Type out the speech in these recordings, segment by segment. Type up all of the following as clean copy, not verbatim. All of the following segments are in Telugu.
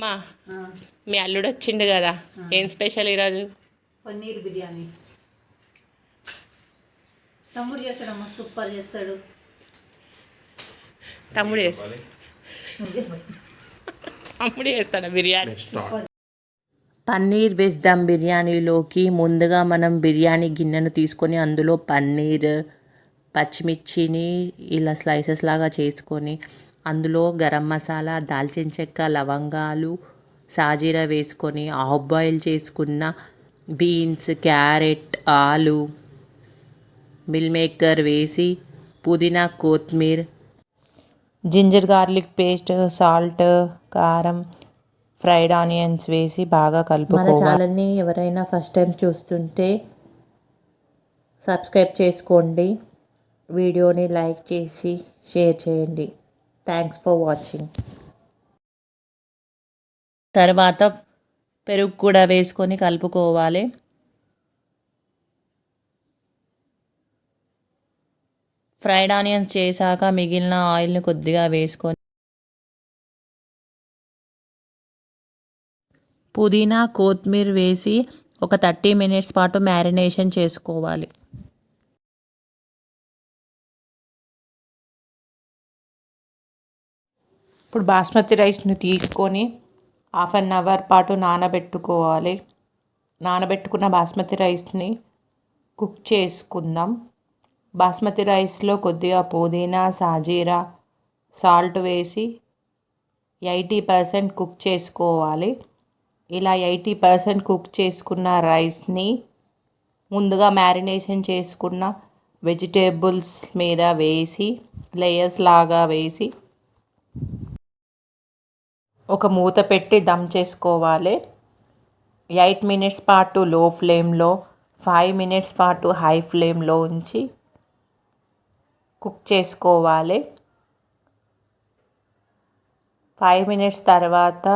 మా మీ అల్లుడు వచ్చిండు కదా, ఏం స్పెషల్ ఈరోజు? పన్నీర్ బిర్యానీ. తమ్ముడు చేస్తాడమ్మా, సూపర్ చేస్తాడు. తమ్ముడు చేస్తాడా బిర్యానీ? పన్నీర్ వెజ్ దమ్ బిర్యానీలోకి ముందుగా మనం బిర్యానీ గిన్నెను తీసుకొని అందులో పన్నీర్, పచ్చిమిర్చిని ఇలా స్లైసెస్ లాగా చేసుకొని అందులో గరం మసాలా, దాల్చిన చెక్క, లవంగాలు, సాజీరా వేసుకొని హాఫ్ బాయిల్ చేసుకున్న బీన్స్, క్యారెట్, ఆలు, మిల్ మేకర్ వేసి పుదీనా, కొత్తిమీర, జింజర్ గార్లిక్ పేస్ట్, సాల్ట్, కారం, ఫ్రైడ్ ఆనియన్స్ వేసి బాగా కలుపుకోవాలి. మన ఛానల్ని ఎవరైనా ఫస్ట్ టైం చూస్తుంటే సబ్స్క్రైబ్ చేసుకోండి, వీడియోని లైక్ చేసి షేర్ చేయండి. Thanks for watching. తర్వాత పెరుగు కూడా వేసుకొని కలుపుకోవాలి. ఫ్రైడ్ ఆనియన్స్ చేశాక మిగిలిన ఆయిల్ని కొద్దిగా వేసుకొని పుదీనా, కొత్తిమీర వేసి ఒక 30 minutes పాటు మ్యారినేషన్ చేసుకోవాలి. ఇప్పుడు బాస్మతి రైస్ని తీసుకొని 1/2 hour పాటు నానబెట్టుకోవాలి. నానబెట్టుకున్న బాస్మతి రైస్ని కుక్ చేసుకుందాం. బాస్మతి రైస్లో కొద్దిగా పుదీనా, సాజీరా, సాల్ట్ వేసి 80% కుక్ చేసుకోవాలి. ఇలా 80% కుక్ చేసుకున్న రైస్ని ముందుగా మ్యారినేషన్ చేసుకున్న వెజిటేబుల్స్ మీద వేసి లేయర్స్ లాగా వేసి ఒక మూత పెట్టి దమ్ చేసుకోవాలి. 8 minutes పాటు లో ఫ్లేమ్లో, 5 minutes పాటు హై ఫ్లేమ్లో ఉంచి కుక్ చేసుకోవాలి. 5 minutes తర్వాత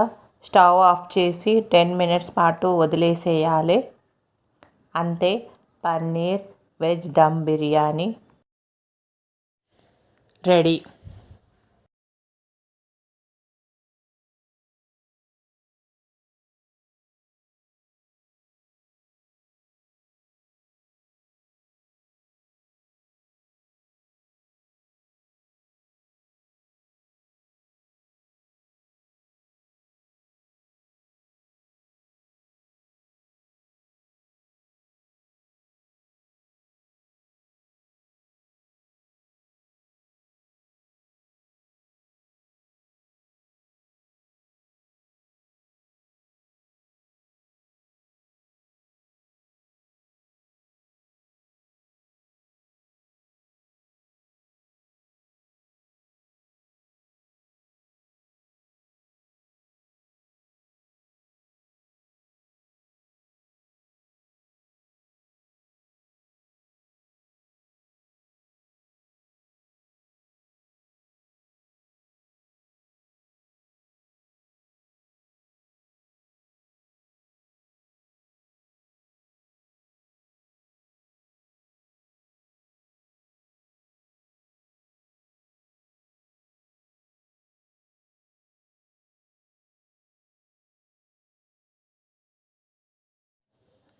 స్టవ్ ఆఫ్ చేసి 10 minutes పాటు వదిలేసేయాలి. అంతే, paneer veg dum biryani ready.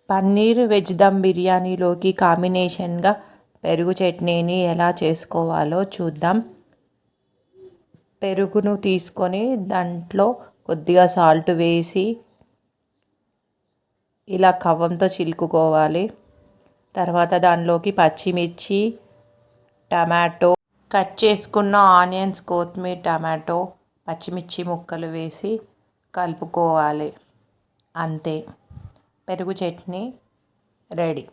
Paneer veg dum బిర్యానీలోకి కాంబినేషన్గా పెరుగు చట్నీని ఎలా చేసుకోవాలో చూద్దాం. పెరుగును తీసుకొని దాంట్లో కొద్దిగా సాల్ట్ వేసి ఇలా కవ్వంతో చిలుకుకోవాలి. తర్వాత దానిలోకి పచ్చిమిర్చి, టమాటో, కట్ చేసుకున్న ఆనియన్స్, కొత్తిమీర, టమాటో, పచ్చిమిర్చి ముక్కలు వేసి కలుపుకోవాలి. అంతే, పెరుగు చట్నీ రెడీ.